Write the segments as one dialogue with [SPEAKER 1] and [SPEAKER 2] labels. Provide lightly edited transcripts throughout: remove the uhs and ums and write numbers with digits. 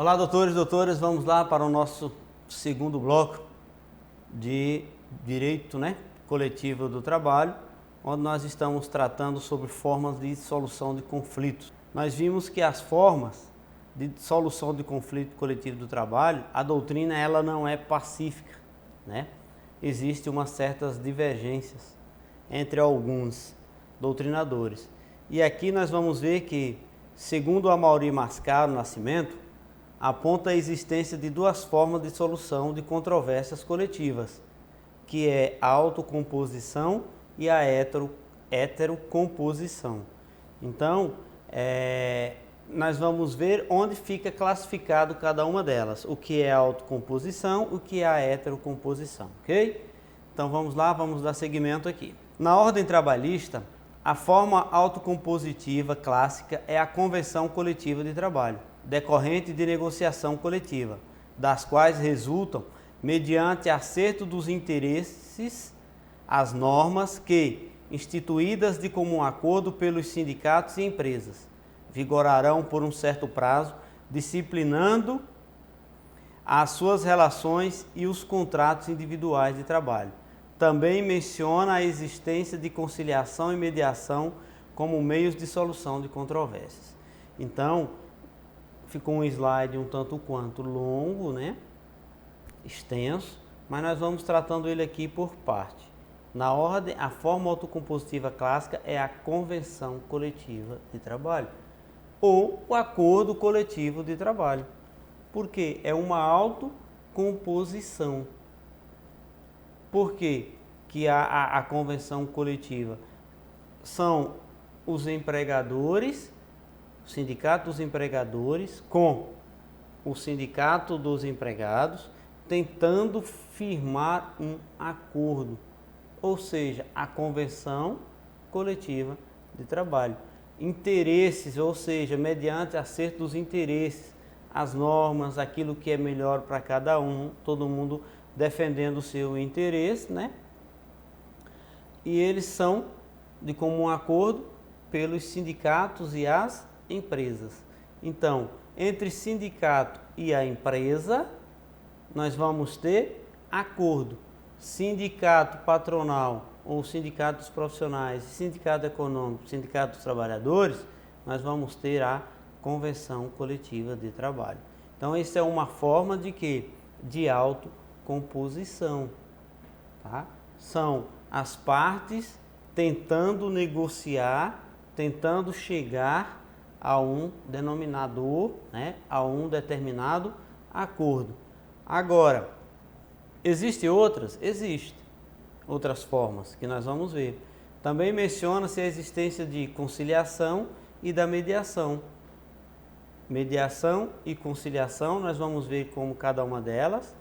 [SPEAKER 1] Olá, doutores e doutoras, vamos lá para o nosso segundo bloco de direito, coletivo do trabalho, onde nós estamos tratando sobre formas de solução de conflitos. Nós vimos que as formas de solução de conflito coletivo do trabalho, a doutrina ela não é pacífica, Existem umas certas divergências entre alguns doutrinadores. E aqui nós vamos ver que, segundo Amaury Mascaro Nascimento, aponta a existência de duas formas de solução de controvérsias coletivas, que é a autocomposição e a heterocomposição. Então, nós vamos ver onde fica classificado cada uma delas, o que é a autocomposição, o que é a heterocomposição, ok? Então vamos lá, vamos dar seguimento aqui. Na ordem trabalhista, a forma autocompositiva clássica é a convenção coletiva de trabalho, decorrente de negociação coletiva, das quais resultam, mediante acerto dos interesses, as normas que, instituídas de comum acordo pelos sindicatos e empresas, vigorarão por um certo prazo, disciplinando as suas relações e os contratos individuais de trabalho. Também menciona a existência de conciliação e mediação como meios de solução de controvérsias. Então, ficou um slide um tanto quanto longo, extenso, mas nós vamos tratando ele aqui por parte. Na ordem, a forma autocompositiva clássica é a convenção coletiva de trabalho, ou o acordo coletivo de trabalho, porque é uma autocomposição. Por que a convenção coletiva? São os empregadores, o sindicato dos empregadores com o sindicato dos empregados tentando firmar um acordo, ou seja, a convenção coletiva de trabalho. Interesses, ou seja, mediante acerto dos interesses, as normas, aquilo que é melhor para cada um, todo mundo defendendo o seu interesse, E eles são de comum acordo pelos sindicatos e as empresas. Então, entre sindicato e a empresa, nós vamos ter acordo. Sindicato patronal ou sindicato dos profissionais, sindicato econômico, sindicato dos trabalhadores, nós vamos ter a convenção coletiva de trabalho. Então, essa é uma forma de quê? De autocomposição, São as partes tentando negociar, tentando chegar a um denominador, a um determinado acordo. Agora, existem outras? Existem outras formas que nós vamos ver. Também menciona-se a existência de conciliação e da mediação. Mediação e conciliação, nós vamos ver como cada uma delas,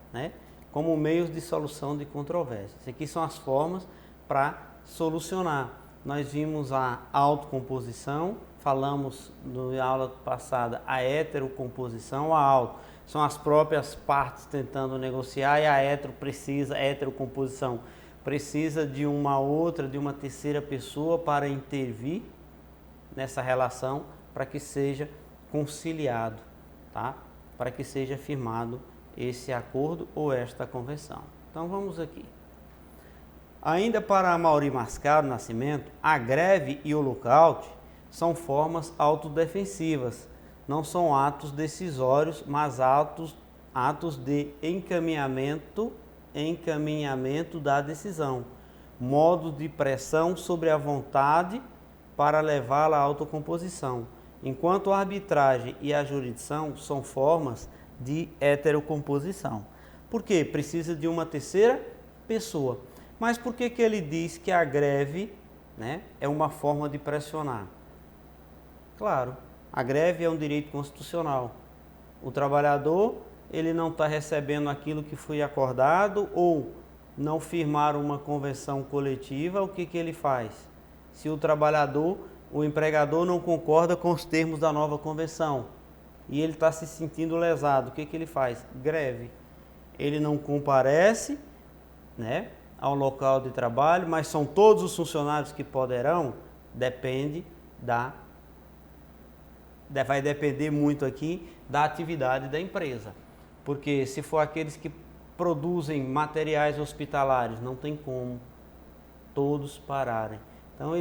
[SPEAKER 1] como meios de solução de controvérsias. Aqui são as formas para solucionar. Nós vimos a autocomposição, falamos na aula passada a heterocomposição, a auto são as próprias partes tentando negociar e a heterocomposição precisa de uma outra, de uma terceira pessoa para intervir nessa relação para que seja conciliado, Para que seja firmado esse acordo ou esta convenção. Então vamos aqui. Ainda para Amaury Mascaro Nascimento, a greve e o lockout são formas autodefensivas, não são atos decisórios, mas atos de encaminhamento da decisão, modo de pressão sobre a vontade para levá-la à autocomposição, enquanto a arbitragem e a jurisdição são formas de heterocomposição. Por quê? Precisa de uma terceira pessoa. Mas por que ele diz que a greve é uma forma de pressionar? Claro, a greve é um direito constitucional. O trabalhador ele não está recebendo aquilo que foi acordado ou não firmar uma convenção coletiva, o que ele faz? Se o empregador não concorda com os termos da nova convenção e ele está se sentindo lesado, o que ele faz? Greve. Ele não comparece, ao local de trabalho, mas são todos os funcionários que poderão? Depende da vai depender muito aqui da atividade da empresa. Porque se for aqueles que produzem materiais hospitalares, não tem como todos pararem. Então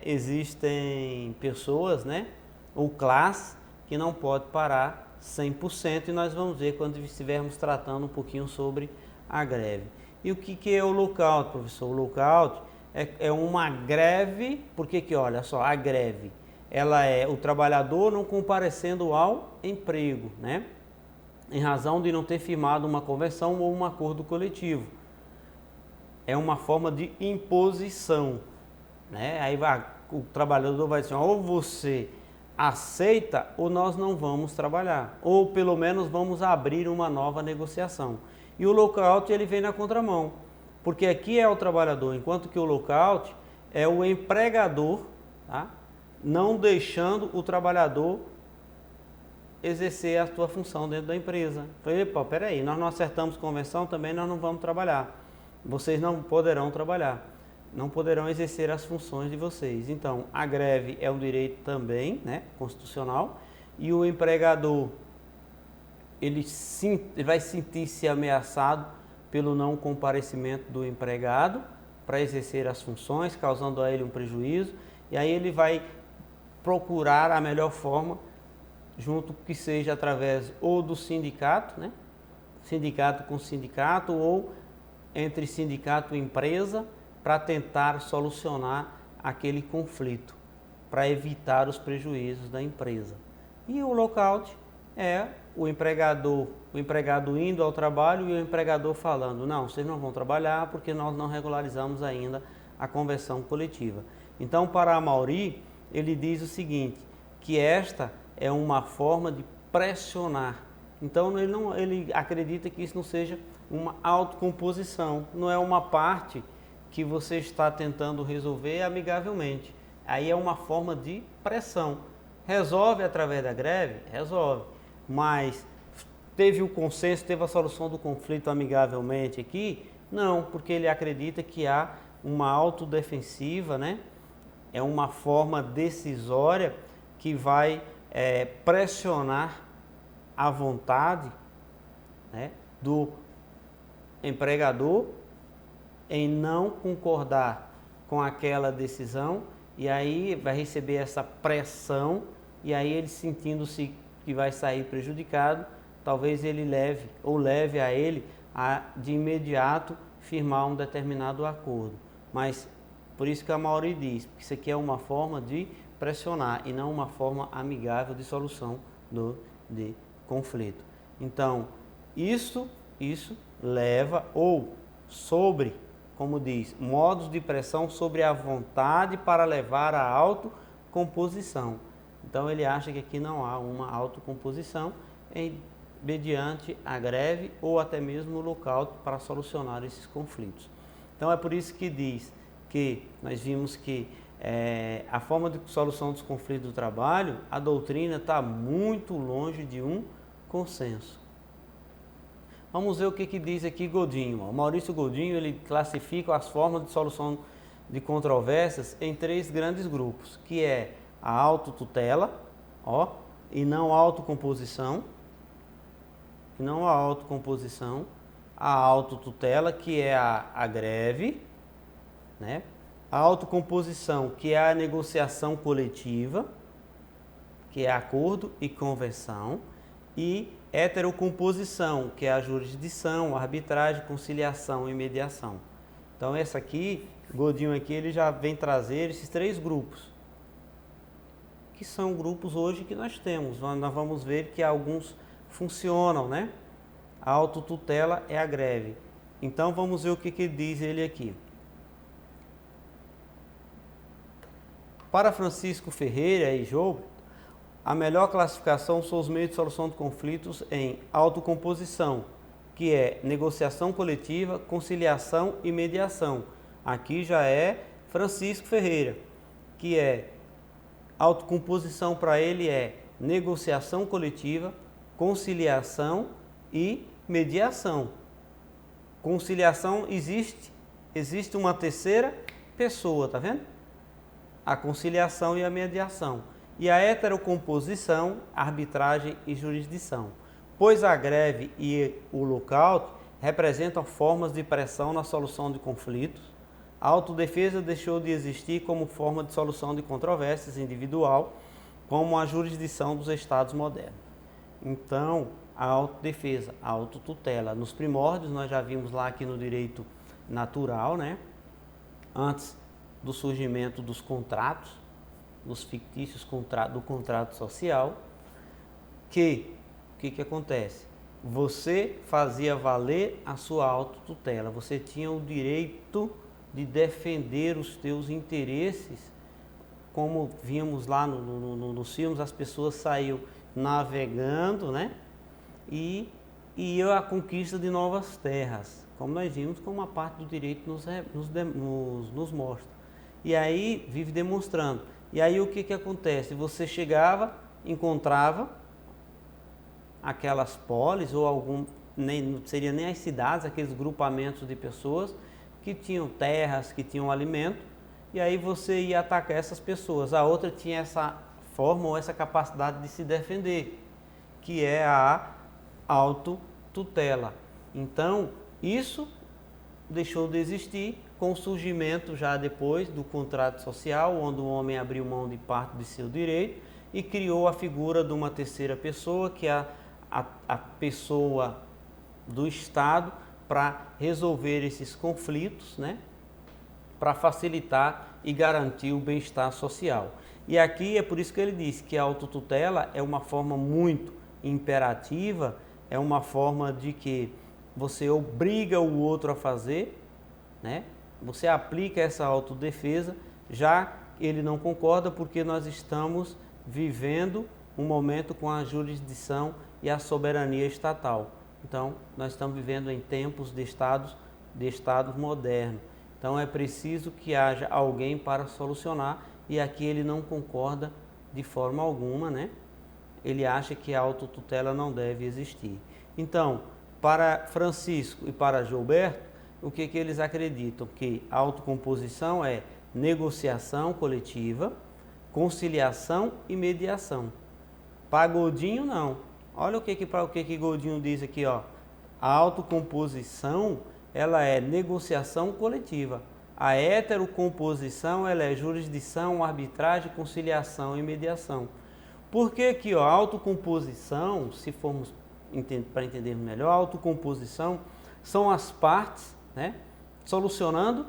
[SPEAKER 1] existem pessoas, né, ou classes que não pode parar 100%, e nós vamos ver quando estivermos tratando um pouquinho sobre a greve. E o que é o lockout, professor? O lockout é uma greve, porque que olha só, a greve, ela é o trabalhador não comparecendo ao emprego, né, em razão de não ter firmado uma convenção ou um acordo coletivo. É uma forma de imposição, né? Aí o trabalhador vai dizer, ou você aceita ou nós não vamos trabalhar, ou pelo menos vamos abrir uma nova negociação. E o lockout ele vem na contramão, porque aqui é o trabalhador, enquanto que o lockout é o empregador, tá? Não deixando o trabalhador exercer a sua função dentro da empresa. Falei, pô, peraí, nós não acertamos convenção, também nós não vamos trabalhar. Vocês não poderão trabalhar, não poderão exercer as funções de vocês. Então, a greve é um direito também, né, constitucional, e o empregador ele vai sentir-se ameaçado pelo não comparecimento do empregado para exercer as funções, causando a ele um prejuízo, e aí ele vai procurar a melhor forma, junto que seja através ou do sindicato, né, sindicato com sindicato, ou entre sindicato e empresa, para tentar solucionar aquele conflito, para evitar os prejuízos da empresa. E o lockout é o empregado indo ao trabalho e o empregador falando, não, vocês não vão trabalhar porque nós não regularizamos ainda a convenção coletiva. Então, para Amaury, ele diz o seguinte, que esta é uma forma de pressionar. Então, ele acredita que isso não seja uma autocomposição, não é uma parte que você está tentando resolver amigavelmente. Aí é uma forma de pressão. Resolve através da greve? Resolve. Mas teve o consenso, teve a solução do conflito amigavelmente aqui? Não, porque ele acredita que há uma autodefensiva, né? É uma forma decisória que vai pressionar a vontade, né, do empregador em não concordar com aquela decisão, e aí vai receber essa pressão, e aí ele sentindo-se que vai sair prejudicado, talvez ele leve a ele a de imediato firmar um determinado acordo. Mas por isso que a Amaury diz, que isso aqui é uma forma de pressionar e não uma forma amigável de solução de conflito. Então, isso leva ou sobre, como diz, modos de pressão sobre a vontade para levar à autocomposição. Então ele acha que aqui não há uma autocomposição mediante a greve ou até mesmo o lockout para solucionar esses conflitos. Então é por isso que diz que nós vimos que a forma de solução dos conflitos do trabalho, a doutrina está muito longe de um consenso. Vamos ver o que diz aqui Godinho. O Maurício Godinho, ele classifica as formas de solução de controvérsias em 3 grandes grupos, que é a autotutela, e não a autocomposição, a autotutela, que é a greve, né? A autocomposição, que é a negociação coletiva, que é acordo e convenção, e heterocomposição, que é a jurisdição, arbitragem, conciliação e mediação. Então essa aqui, Godinho aqui, ele já vem trazer esses 3 grupos, que são grupos hoje que nós temos. Nós vamos ver que alguns funcionam, né? A autotutela é a greve. Então vamos ver o que diz ele aqui. Para Francisco Ferreira e Job, a melhor classificação são os meios de solução de conflitos em autocomposição, que é negociação coletiva, conciliação e mediação. Aqui já é Francisco Ferreira, que é autocomposição para ele é negociação coletiva, conciliação e mediação. Conciliação existe uma terceira pessoa, tá vendo? A conciliação e a mediação. e a heterocomposição, arbitragem e jurisdição, pois a greve e o lockout representam formas de pressão na solução de conflitos. A autodefesa deixou de existir como forma de solução de controvérsias individual, como a jurisdição dos estados modernos. Então, a autodefesa, a autotutela. Nos primórdios, nós já vimos lá aqui no direito natural, né? Antes do surgimento dos contratos, dos fictícios do contrato social, o que acontece? Você fazia valer a sua autotutela, você tinha o direito de defender os teus interesses, como vimos lá nos filmes, as pessoas saíam navegando, né? E ia à conquista de novas terras, como nós vimos, como uma parte do direito nos mostra. E aí vive demonstrando. E aí o que acontece? Você chegava, encontrava aquelas polis ou não seria nem as cidades, aqueles grupamentos de pessoas que tinham terras, que tinham alimento, e aí você ia atacar essas pessoas. A outra tinha essa forma ou essa capacidade de se defender, que é a autotutela. Então, isso deixou de existir com o surgimento já depois do contrato social, onde o homem abriu mão de parte de seu direito e criou a figura de uma terceira pessoa, que é a pessoa do Estado, para resolver esses conflitos, né? Para facilitar e garantir o bem-estar social. E aqui é por isso que ele disse que a autotutela é uma forma muito imperativa, é uma forma de que você obriga o outro a fazer, né? Você aplica essa autodefesa, já ele não concorda, porque nós estamos vivendo um momento com a jurisdição e a soberania estatal. Então, nós estamos vivendo em tempos de estados modernos. Então, é preciso que haja alguém para solucionar, e aqui ele não concorda de forma alguma, né? Ele acha que a autotutela não deve existir. Então, para Francisco e para Gilberto, o que eles acreditam? Que a autocomposição é negociação coletiva, conciliação e mediação. Para Godinho, não. Olha o que Godinho diz aqui, ó. A autocomposição, ela é negociação coletiva. A heterocomposição, ela é jurisdição, arbitragem, conciliação e mediação. Por que que a autocomposição, se formos para entendermos melhor, a autocomposição são as partes, né, solucionando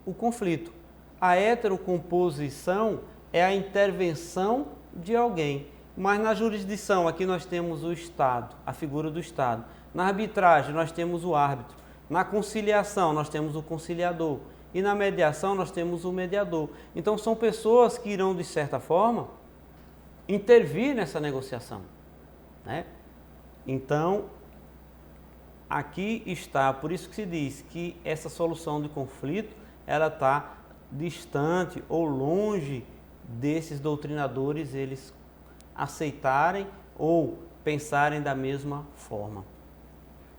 [SPEAKER 1] o conflito. A heterocomposição é a intervenção de alguém. Mas na jurisdição, aqui nós temos o Estado, a figura do Estado. Na arbitragem, nós temos o árbitro. Na conciliação, nós temos o conciliador. E na mediação, nós temos o mediador. Então, são pessoas que irão, de certa forma, intervir nessa negociação, né? Então, aqui está, por isso que se diz que essa solução de conflito, ela está distante ou longe desses doutrinadores, eles aceitarem ou pensarem da mesma forma.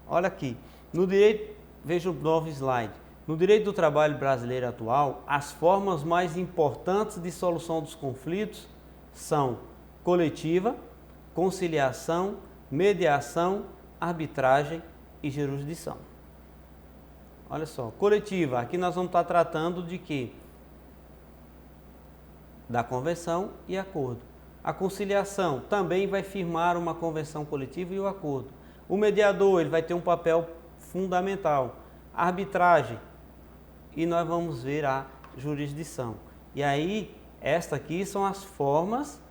[SPEAKER 1] Olha aqui, no direito, veja o novo slide. No direito do trabalho brasileiro atual, as formas mais importantes de solução dos conflitos são coletiva, conciliação, mediação, arbitragem e jurisdição. Olha só, coletiva, aqui nós vamos estar tratando de quê? Da convenção e acordo. A conciliação também vai firmar uma convenção coletiva e o acordo. O mediador, ele vai ter um papel fundamental. A arbitragem, e nós vamos ver a jurisdição. E aí, esta aqui são as formas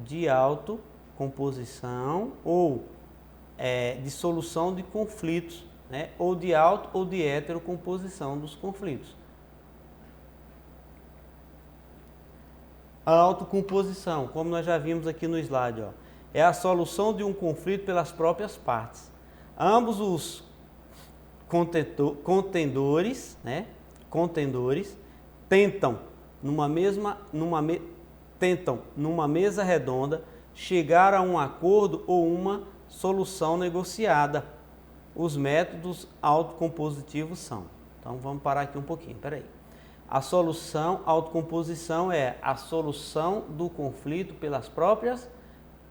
[SPEAKER 1] de autocomposição ou de solução de conflitos, né? Ou de auto ou de heterocomposição dos conflitos. A autocomposição, como nós já vimos aqui no slide, ó, é a solução de um conflito pelas próprias partes. Ambos os contendores, né? Tentam numa mesa redonda chegar a um acordo ou uma solução negociada. Os métodos autocompositivos são. Então vamos parar aqui um pouquinho, peraí. A solução, a autocomposição é a solução do conflito pelas próprias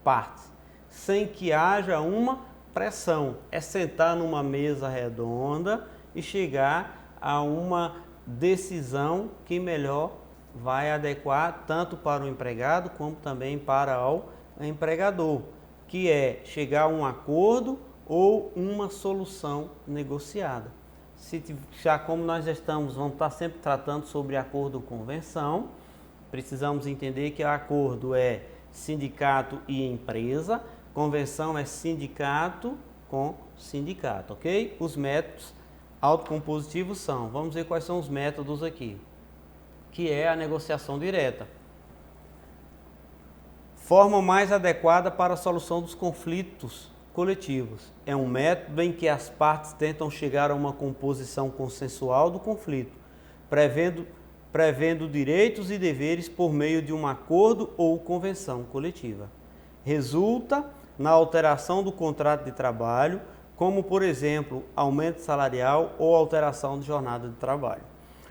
[SPEAKER 1] partes, sem que haja uma pressão. É sentar numa mesa redonda e chegar a uma decisão que melhor vai adequar tanto para o empregado como também para o empregador, que é chegar a um acordo ou uma solução negociada. Já como nós vamos estar sempre tratando sobre acordo ou convenção, precisamos entender que acordo é sindicato e empresa, convenção é sindicato com sindicato, ok? Os métodos autocompositivos são, vamos ver quais são os métodos aqui, que é a negociação direta. Forma mais adequada para a solução dos conflitos coletivos. É um método em que as partes tentam chegar a uma composição consensual do conflito, prevendo direitos e deveres por meio de um acordo ou convenção coletiva. Resulta na alteração do contrato de trabalho, como, por exemplo, aumento salarial ou alteração de jornada de trabalho.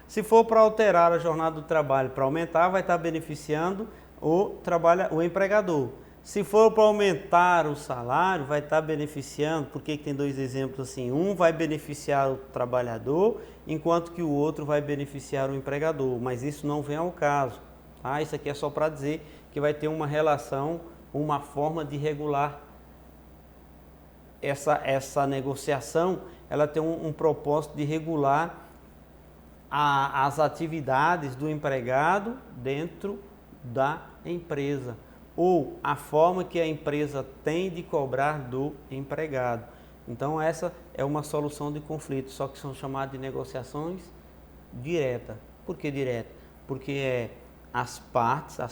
[SPEAKER 1] Se for para alterar a jornada do trabalho, para aumentar, vai estar beneficiando o empregador. Se for para aumentar o salário, vai estar beneficiando, porque tem dois exemplos assim, um vai beneficiar o trabalhador, enquanto que o outro vai beneficiar o empregador, mas isso não vem ao caso, tá? Isso aqui é só para dizer que vai ter uma relação, uma forma de regular essa negociação, ela tem um propósito de regular as atividades do empregado dentro da empresa, ou a forma que a empresa tem de cobrar do empregado. Então essa é uma solução de conflito, só que são chamadas de negociações direta. Por que direta? Porque é as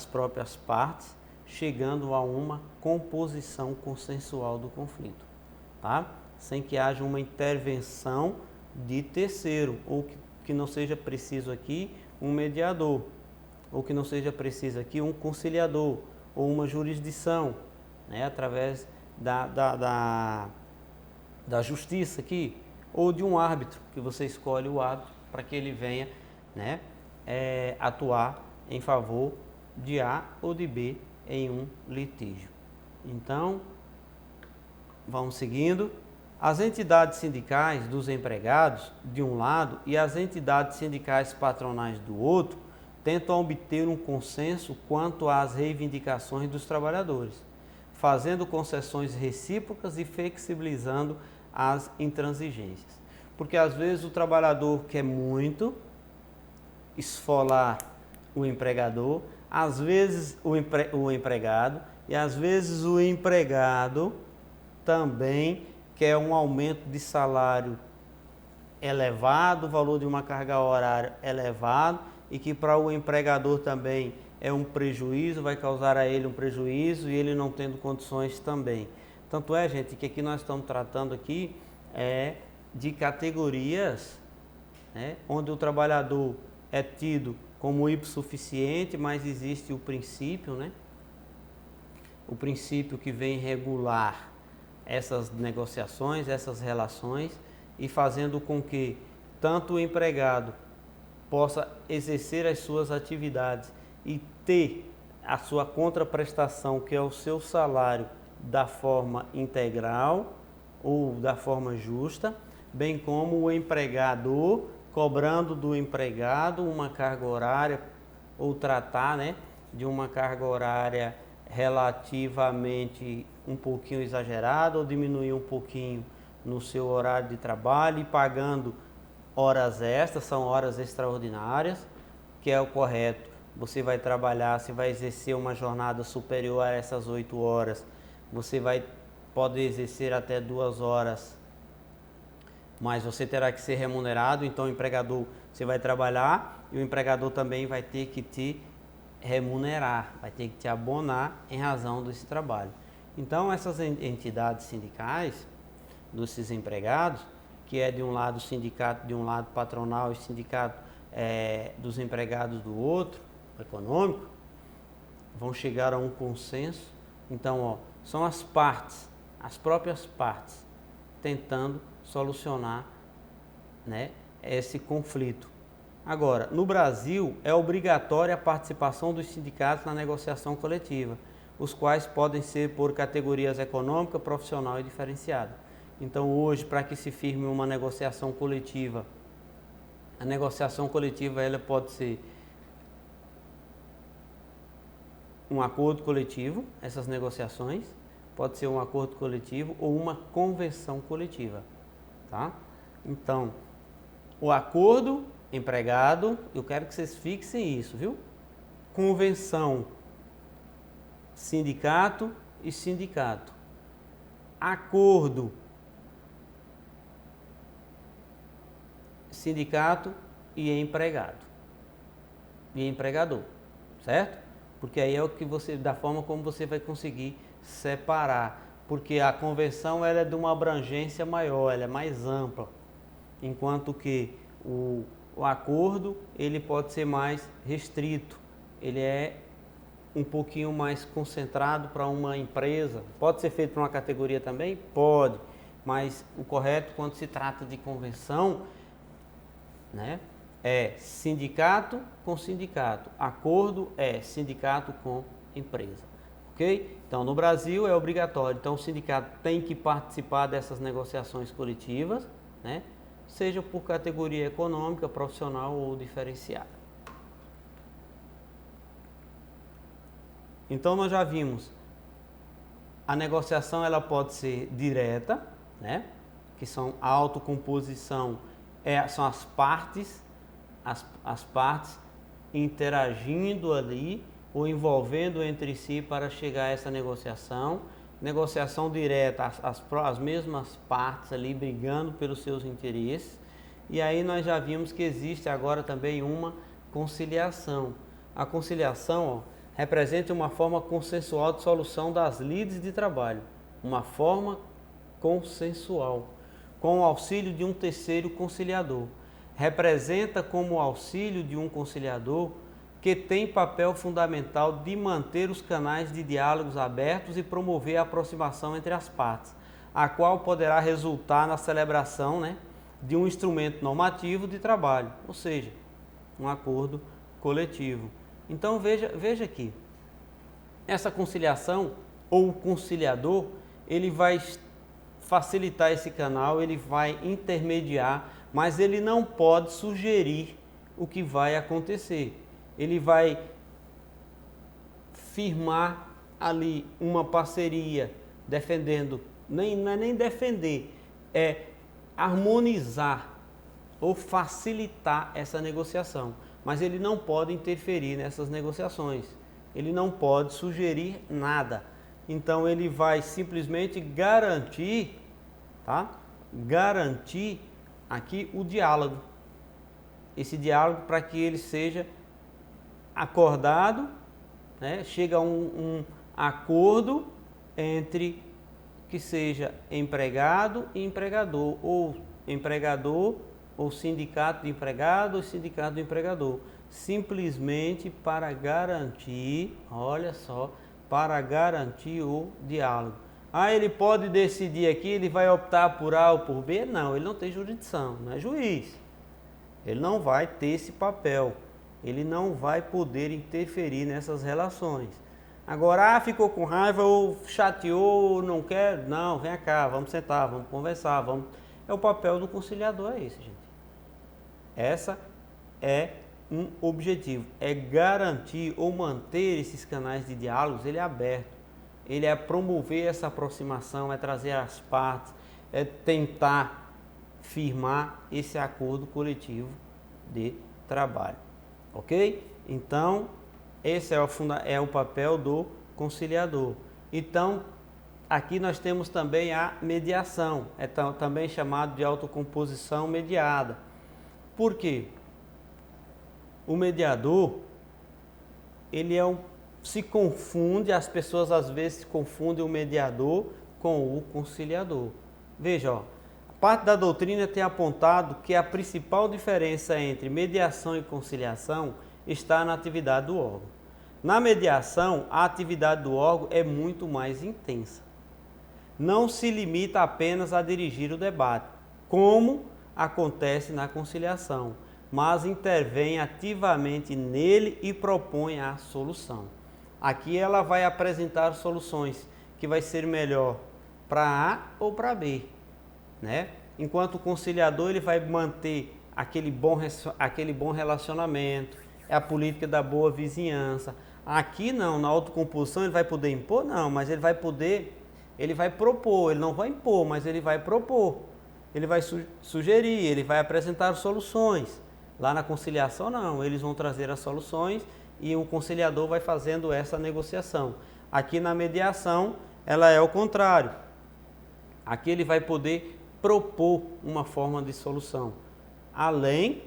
[SPEAKER 1] próprias partes, chegando a uma composição consensual do conflito, tá? Sem que haja uma intervenção de terceiro, ou que não seja preciso aqui um mediador, ou que não seja preciso aqui um conciliador, ou uma jurisdição, né, através da justiça aqui, ou de um árbitro, que você escolhe o árbitro para que ele venha, né, atuar em favor de A ou de B em um litígio. Então, vamos seguindo. As entidades sindicais dos empregados, de um lado, e as entidades sindicais patronais do outro, tentam obter um consenso quanto às reivindicações dos trabalhadores, fazendo concessões recíprocas e flexibilizando as intransigências. Porque às vezes o trabalhador quer muito esfolar o empregador, às vezes o empregado, e às vezes o empregado também quer um aumento de salário elevado, o valor de uma carga horária elevado, e que para o empregador também é um prejuízo, vai causar a ele um prejuízo e ele não tendo condições também. Tanto é, gente, que aqui nós estamos tratando aqui de categorias, né, onde o trabalhador é tido como hipossuficiente, mas existe o princípio, né, o princípio que vem regular essas negociações, essas relações, e fazendo com que tanto o empregado possa exercer as suas atividades e ter a sua contraprestação, que é o seu salário, da forma integral ou da forma justa, bem como o empregador cobrando do empregado uma carga horária, ou tratar, né, de uma carga horária relativamente um pouquinho exagerada, ou diminuir um pouquinho no seu horário de trabalho e pagando horas extras, são horas extraordinárias, que é o correto. Você vai trabalhar, você vai exercer uma jornada superior a essas 8 horas, você pode exercer até 2 horas, mas você terá que ser remunerado. Então o empregador, você vai trabalhar e o empregador também vai ter que te remunerar, vai ter que te abonar em razão desse trabalho. Então essas entidades sindicais desses empregados, que é de um lado o sindicato, de um lado patronal, e sindicato dos empregados do outro, econômico, vão chegar a um consenso. Então, ó, são as partes, as próprias partes, tentando solucionar, né, esse conflito. Agora, no Brasil, é obrigatória a participação dos sindicatos na negociação coletiva, os quais podem ser por categorias econômica, profissional e diferenciada. Então, hoje, para que se firme uma negociação coletiva, a negociação coletiva ela pode ser um acordo coletivo, essas negociações, pode ser um acordo coletivo ou uma convenção coletiva, tá? Então, o acordo empregado, eu quero que vocês fixem isso, viu? Convenção, sindicato e sindicato. Acordo, sindicato e empregado. E empregador, certo? Porque aí é o que você, da forma como você vai conseguir separar, porque a convenção ela é de uma abrangência maior, ela é mais ampla, enquanto que o acordo ele pode ser mais restrito, ele é um pouquinho mais concentrado para uma empresa. Pode ser feito para uma categoria também? Pode, mas o correto quando se trata de convenção, né, é sindicato com sindicato, acordo é sindicato com empresa, ok? Então no Brasil é obrigatório, então o sindicato tem que participar dessas negociações coletivas, né? Seja por categoria econômica, profissional ou diferenciada. Então nós já vimos, a negociação ela pode ser direta, né? Que são a autocomposição, são as partes interagindo ali ou envolvendo entre si para chegar a essa negociação. Negociação direta, as mesmas partes ali brigando pelos seus interesses. E aí nós já vimos que existe agora também uma conciliação. A conciliação, ó, representa uma forma consensual de solução das lides de trabalho. Uma forma consensual, com o auxílio de um terceiro conciliador. Representa como auxílio de um conciliador que tem papel fundamental de manter os canais de diálogos abertos e promover a aproximação entre as partes, a qual poderá resultar na celebração, né, de um instrumento normativo de trabalho, ou seja, um acordo coletivo. Então veja aqui, essa conciliação ou o conciliador, ele vai facilitar esse canal, ele vai intermediar, mas ele não pode sugerir o que vai acontecer. Ele vai firmar ali uma parceria, defendendo, não é nem defender, é harmonizar ou facilitar essa negociação. Mas ele não pode interferir nessas negociações, ele não pode sugerir nada. Então ele vai simplesmente garantir, tá? Garantir aqui o diálogo. Esse diálogo para que ele seja acordado, né? Chega a um acordo entre que seja empregado e empregador, ou sindicato de empregado ou sindicato do empregador, simplesmente para garantir, olha só, para garantir o diálogo. Ah, ele pode decidir aqui, ele vai optar por A ou por B? Não, ele não tem jurisdição, não é juiz. Ele não vai ter esse papel, ele não vai poder interferir nessas relações. Agora, ficou com raiva ou chateou, não quer? Não, vem cá, vamos sentar, vamos conversar, vamos... É o papel do conciliador, é esse, gente. Essa é um objetivo, é garantir ou manter esses canais de diálogos, ele é aberto, ele é promover essa aproximação, é trazer as partes, é tentar firmar esse acordo coletivo de trabalho, ok? Então, esse é o papel do conciliador. Então, aqui nós temos também a mediação, é também chamado de autocomposição mediada. Por quê? O mediador, ele se confunde, as pessoas às vezes confundem o mediador com o conciliador. Veja, ó, a parte da doutrina tem apontado que a principal diferença entre mediação e conciliação está na atividade do órgão. Na mediação, a atividade do órgão é muito mais intensa. Não se limita apenas a dirigir o debate, como acontece na conciliação, mas intervém ativamente nele e propõe a solução. Aqui ela vai apresentar soluções que vai ser melhor para A ou para B, né? Enquanto o conciliador ele vai manter aquele bom relacionamento, é a política da boa vizinhança. Aqui não, na autocomposição ele vai poder impor? Não, mas ele vai propor, ele não vai impor, mas ele vai propor. Ele vai sugerir, ele vai apresentar soluções. Lá na conciliação não, eles vão trazer as soluções e o conciliador vai fazendo essa negociação. Aqui na mediação ela é o contrário. Aqui ele vai poder propor uma forma de solução, além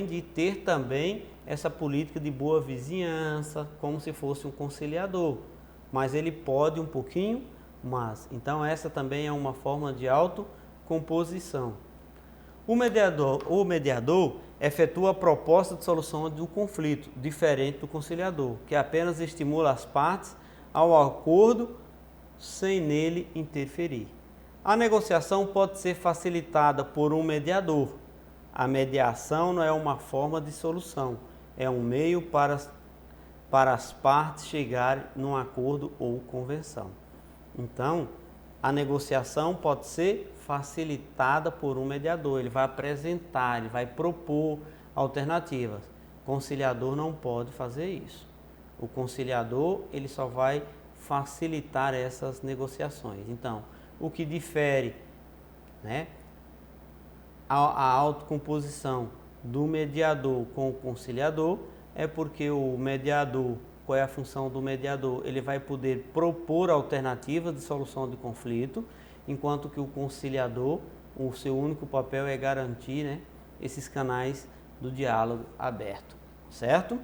[SPEAKER 1] de ter também essa política de boa vizinhança, como se fosse um conciliador, mas ele pode um pouquinho mais. Então essa também é uma forma de autocomposição. O mediador efetua a proposta de solução do conflito, diferente do conciliador, que apenas estimula as partes ao acordo sem nele interferir. A negociação pode ser facilitada por um mediador. A mediação não é uma forma de solução, é um meio para as partes chegarem num acordo ou convenção. Então, a negociação pode ser facilitada por um mediador, ele vai apresentar, ele vai propor alternativas. O conciliador não pode fazer isso. O conciliador, ele só vai facilitar essas negociações. Então, o que difere, né, a autocomposição do mediador com o conciliador é porque o mediador, qual é a função do mediador? Ele vai poder propor alternativas de solução de conflito, enquanto que o conciliador, o seu único papel é garantir, né, esses canais do diálogo aberto, certo?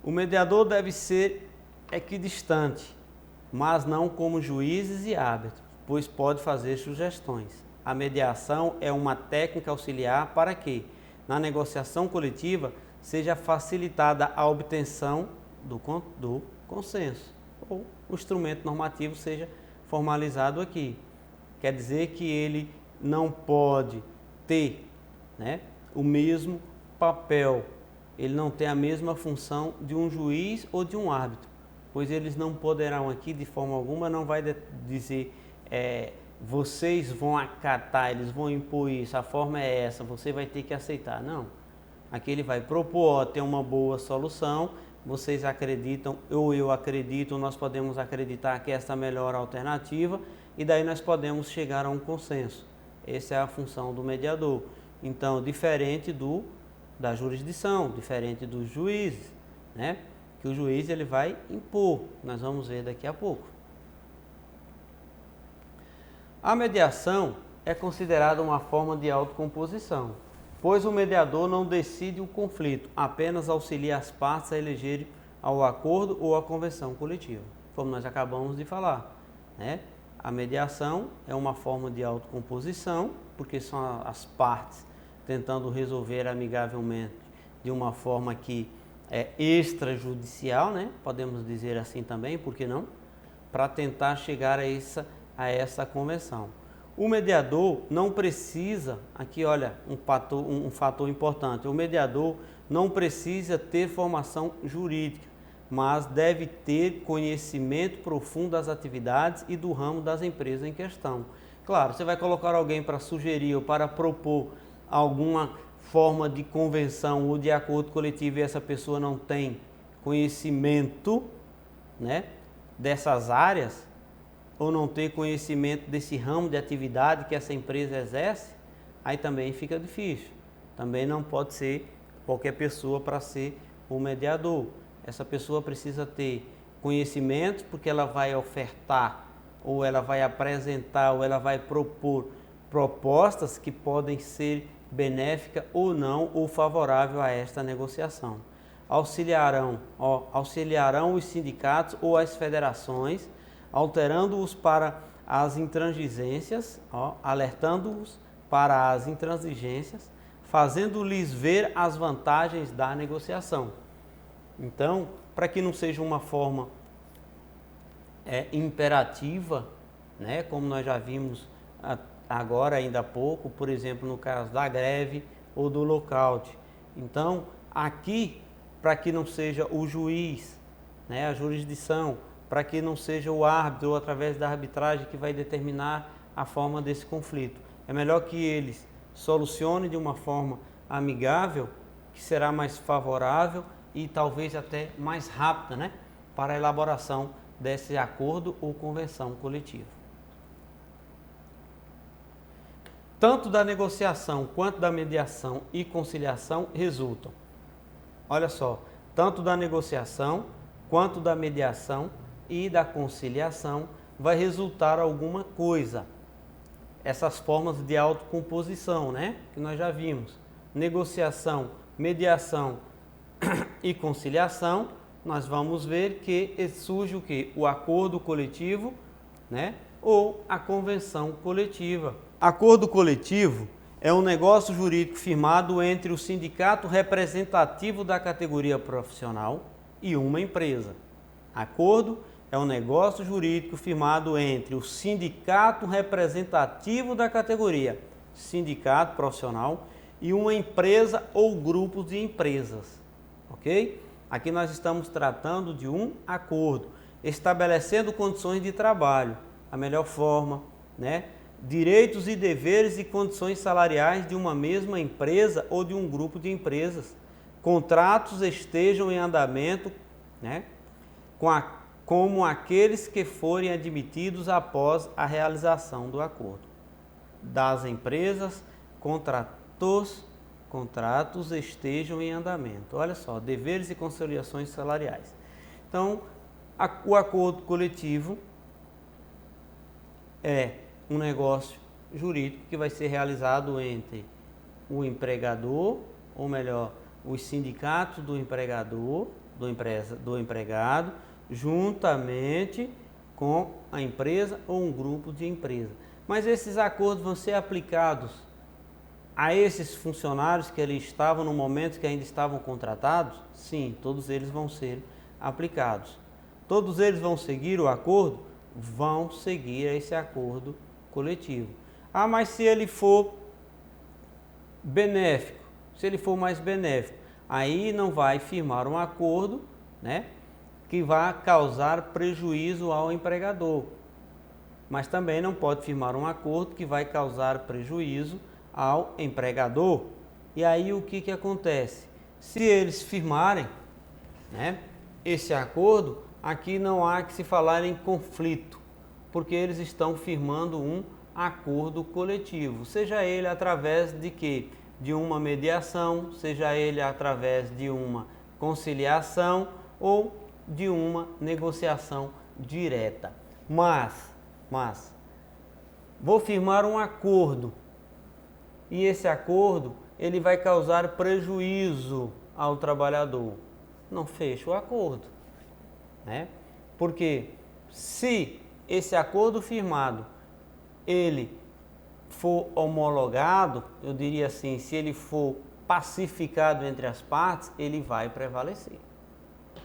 [SPEAKER 1] O mediador deve ser equidistante, mas não como juízes e árbitros, pois pode fazer sugestões. A mediação é uma técnica auxiliar para que, na negociação coletiva, seja facilitada a obtenção do consenso, ou o instrumento normativo seja formalizado aqui. Quer dizer que ele não pode ter, né, o mesmo papel, ele não tem a mesma função de um juiz ou de um árbitro, pois eles não poderão aqui, de forma alguma, não vai dizer vocês vão acatar, eles vão impor isso, a forma é essa, você vai ter que aceitar. Não. Aqui ele vai propor, tem uma boa solução, vocês acreditam, ou eu acredito, nós podemos acreditar que essa é a melhor alternativa, e daí nós podemos chegar a um consenso. Essa é a função do mediador. Então, diferente da jurisdição, diferente dos juízes, né? Que o juiz ele vai impor, nós vamos ver daqui a pouco. A mediação é considerada uma forma de autocomposição, pois o mediador não decide o conflito, apenas auxilia as partes a elegerem ao acordo ou à convenção coletiva, como nós acabamos de falar, né? A mediação é uma forma de autocomposição, porque são as partes tentando resolver amigavelmente de uma forma que é extrajudicial, né? Podemos dizer assim também, por que não? Para tentar chegar a essa convenção. O mediador não precisa, aqui olha um fator importante, o mediador não precisa ter formação jurídica, mas deve ter conhecimento profundo das atividades e do ramo das empresas em questão. Claro, você vai colocar alguém para sugerir ou para propor alguma forma de convenção ou de acordo coletivo e essa pessoa não tem conhecimento, né, dessas áreas, ou não ter conhecimento desse ramo de atividade que essa empresa exerce, aí também fica difícil. Também não pode ser qualquer pessoa para ser o mediador. Essa pessoa precisa ter conhecimento, porque ela vai ofertar, ou ela vai apresentar, ou ela vai propor propostas que podem ser benéficas ou não, ou favorável a esta negociação. Auxiliarão os sindicatos ou as federações, alterando-os para as intransigências, alertando-os para as intransigências, fazendo-lhes ver as vantagens da negociação. Então, para que não seja uma forma imperativa, né, como nós já vimos agora ainda há pouco, por exemplo, no caso da greve ou do lockout. Então, aqui, para que não seja o juiz, né, a jurisdição, para que não seja o árbitro ou através da arbitragem que vai determinar a forma desse conflito. É melhor que eles solucionem de uma forma amigável, que será mais favorável e talvez até mais rápida, né, para a elaboração desse acordo ou convenção coletiva. Tanto da negociação quanto da mediação e conciliação resultam. Olha só, tanto da negociação quanto da mediação e da conciliação vai resultar alguma coisa. Essas formas de autocomposição, né, que nós já vimos. Negociação, mediação e conciliação, nós vamos ver que surge o quê? O acordo coletivo, né, ou a convenção coletiva. Acordo coletivo é um negócio jurídico firmado entre o sindicato representativo da categoria profissional e uma empresa. Acordo é um negócio jurídico firmado entre o sindicato representativo da categoria, sindicato profissional, e uma empresa ou grupo de empresas, ok? Aqui nós estamos tratando de um acordo, estabelecendo condições de trabalho, a melhor forma, né? Direitos e deveres e condições salariais de uma mesma empresa ou de um grupo de empresas. Contratos estejam em andamento, né, como aqueles que forem admitidos após a realização do acordo. Das empresas, contratos estejam em andamento. Olha só, deveres e conciliações salariais. Então, o acordo coletivo é um negócio jurídico que vai ser realizado entre o empregador, ou melhor, os sindicatos do empregador, do empregado, juntamente com a empresa ou um grupo de empresas. Mas esses acordos vão ser aplicados a esses funcionários que ali estavam no momento que ainda estavam contratados? Sim, todos eles vão ser aplicados. Todos eles vão seguir o acordo? Vão seguir esse acordo coletivo. Ah, mas se ele for benéfico, se ele for mais benéfico, aí não vai firmar um acordo, né, que vai causar prejuízo ao empregador. Mas também não pode firmar um acordo que vai causar prejuízo ao empregador. E aí o que acontece? Se eles firmarem, né, esse acordo, aqui não há que se falar em conflito, porque eles estão firmando um acordo coletivo, seja ele através de quê? De uma mediação, seja ele através de uma conciliação ou de uma negociação direta. Mas vou firmar um acordo e esse acordo ele vai causar prejuízo ao trabalhador. Não fecha o acordo, né? Porque se esse acordo firmado ele for homologado, eu diria assim, se ele for pacificado entre as partes, ele vai prevalecer,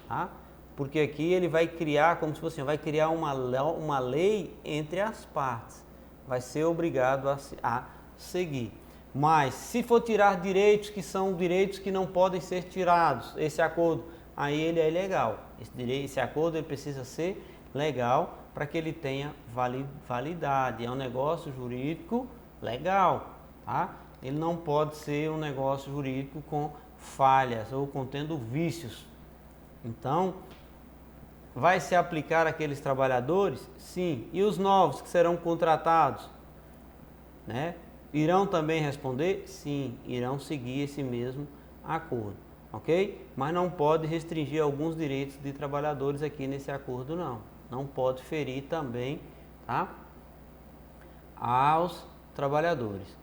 [SPEAKER 1] tá? Porque aqui ele vai criar, como se fosse assim, vai criar uma lei entre as partes, vai ser obrigado a seguir. Mas se for tirar direitos que são direitos que não podem ser tirados, esse acordo, aí ele é ilegal. Esse acordo ele precisa ser legal para que ele tenha validade. É um negócio jurídico legal, tá? Ele não pode ser um negócio jurídico com falhas ou contendo vícios. Então, vai se aplicar àqueles trabalhadores? Sim. E os novos que serão contratados, né? Irão também responder? Sim, irão seguir esse mesmo acordo, ok? Mas não pode restringir alguns direitos de trabalhadores aqui nesse acordo, não. Não pode ferir também, tá, aos trabalhadores.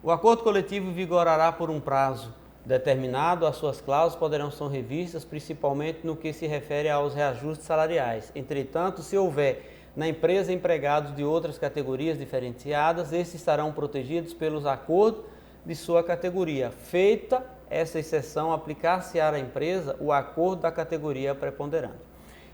[SPEAKER 1] O acordo coletivo vigorará por um prazo determinado, as suas cláusulas poderão ser revistas, principalmente no que se refere aos reajustes salariais. Entretanto, se houver na empresa empregados de outras categorias diferenciadas, esses estarão protegidos pelos acordos de sua categoria. Feita essa exceção, aplicar-se-á à empresa o acordo da categoria preponderante.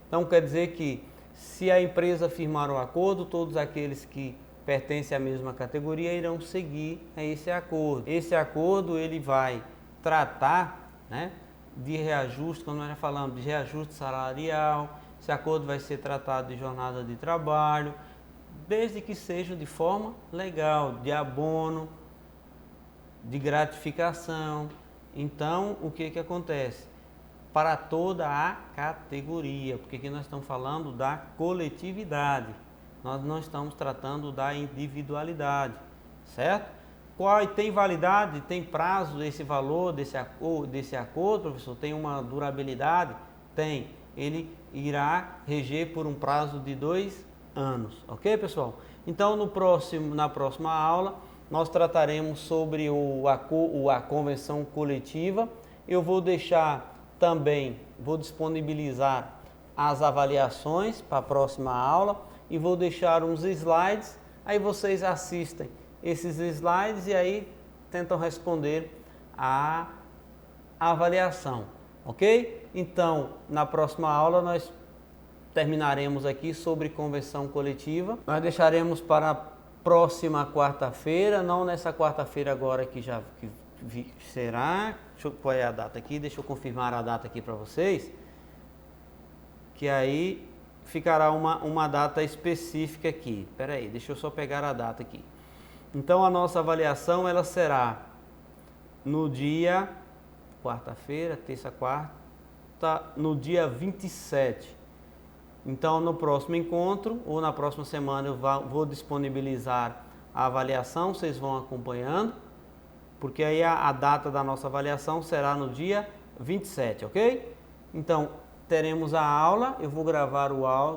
[SPEAKER 1] Então, quer dizer que se a empresa firmar o acordo, todos aqueles que pertencem à mesma categoria irão seguir a esse acordo. Esse acordo ele vai tratar, né, de reajuste, como nós já falamos, de reajuste salarial. Esse acordo vai ser tratado de jornada de trabalho, desde que seja de forma legal, de abono, de gratificação. Então, o que acontece? Para toda a categoria, porque aqui nós estamos falando da coletividade, nós não estamos tratando da individualidade, certo? Qual tem validade, tem prazo esse valor desse acordo, professor? Tem uma durabilidade? Tem. Ele irá reger por um prazo de 2 anos, ok, pessoal? Então, na próxima aula, nós trataremos sobre a convenção coletiva. Eu vou disponibilizar as avaliações para a próxima aula e vou deixar uns slides, aí vocês assistem esses slides e aí tentam responder a avaliação, ok? Então, na próxima aula nós terminaremos aqui sobre convenção coletiva. Nós deixaremos para a próxima quarta-feira, não nessa quarta-feira agora que será. Deixa eu pôr a data aqui, deixa eu confirmar a data aqui para vocês, que aí ficará uma data específica aqui. Espera aí, deixa eu só pegar a data aqui. Então a nossa avaliação ela será no dia quarta-feira, quarta, no dia 27. Então no próximo encontro ou na próxima semana eu vou disponibilizar a avaliação, vocês vão acompanhando, porque aí a data da nossa avaliação será no dia 27, ok? Então teremos a aula, eu vou gravar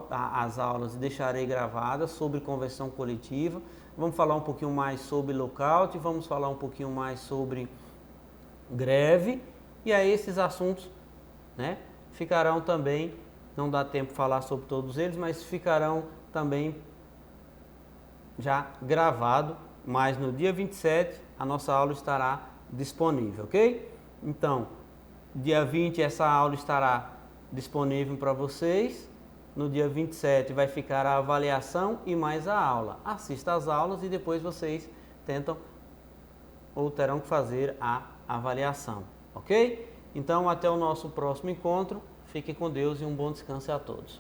[SPEAKER 1] as aulas e deixarei gravadas sobre convenção coletiva. Vamos falar um pouquinho mais sobre lockout, vamos falar um pouquinho mais sobre greve, e aí esses assuntos, né, ficarão também, não dá tempo de falar sobre todos eles, mas ficarão também já gravado, mas no dia 27 a nossa aula estará disponível, ok? Então, dia 20 essa aula estará disponível para vocês. No dia 27 vai ficar a avaliação e mais a aula. Assista às aulas e depois vocês tentam ou terão que fazer a avaliação, ok? Então, até o nosso próximo encontro. Fiquem com Deus e um bom descanso a todos.